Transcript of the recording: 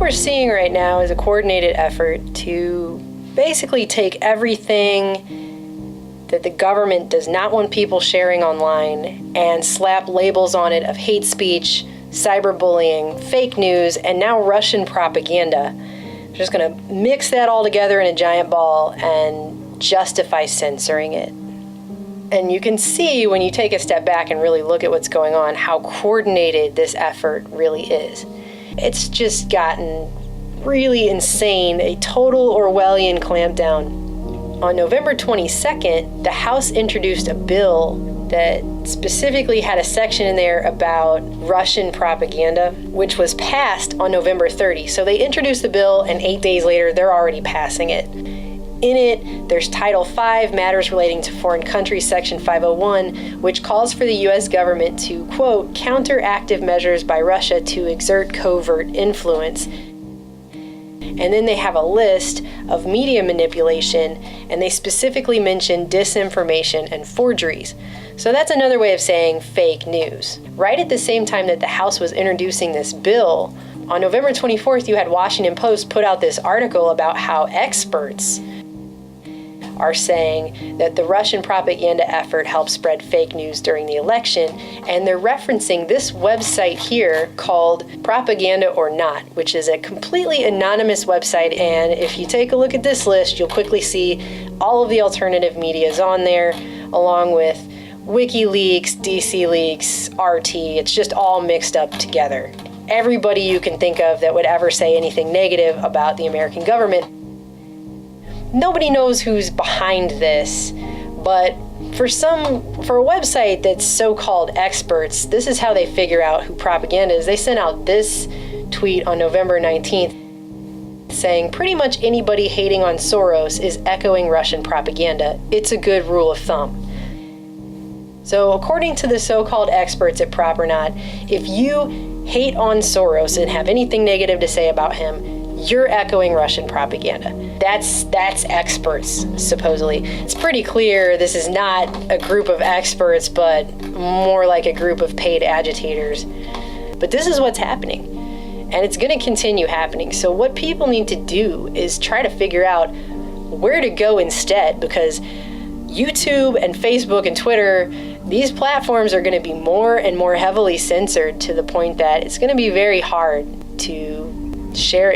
we're seeing right now is a coordinated effort to basically take everything that the government does not want people sharing online and slap labels on it of hate speech, cyberbullying, fake news, and now Russian propaganda. They're just going to mix that all together in a giant ball and justify censoring it. And you can see when you take a step back and really look at what's going on, how coordinated this effort really is. It's just gotten really insane, a total Orwellian clampdown. On November 22nd, the House introduced a bill that specifically had a section in there about Russian propaganda, which was passed on November 30. So they introduced the bill, and 8 days later, they're already passing it. In it, there's Title V, Matters Relating to Foreign Countries, Section 501, which calls for the U.S. government to, quote, counter active measures by Russia to exert covert influence. And then they have a list of media manipulation, and they specifically mention disinformation and forgeries. So that's another way of saying fake news. Right at the same time that the House was introducing this bill, on November 24th, you had Washington Post put out this article about how experts are saying that the Russian propaganda effort helped spread fake news during the election, and they're referencing this website here called Propaganda or Not, which is a completely anonymous website, and if you take a look at this list, you'll quickly see all of the alternative media is on there, along with WikiLeaks, DC Leaks, RT. It's just all mixed up together. Everybody you can think of that would ever say anything negative about the American government. Nobody knows who's behind this, but for a website that's so-called experts, this is how they figure out who propaganda is. They sent out this tweet on November 19th saying pretty much anybody hating on Soros is echoing Russian propaganda. It's a good rule of thumb. So according to the so-called experts at Prop or Not, if you hate on Soros and have anything negative to say about him, you're echoing Russian propaganda. That's experts, supposedly. It's pretty clear this is not a group of experts, but more like a group of paid agitators. But this is what's happening, and it's going to continue happening. So what people need to do is try to figure out where to go instead, because YouTube and Facebook and Twitter, these platforms are going to be more and more heavily censored to the point that it's going to be very hard to share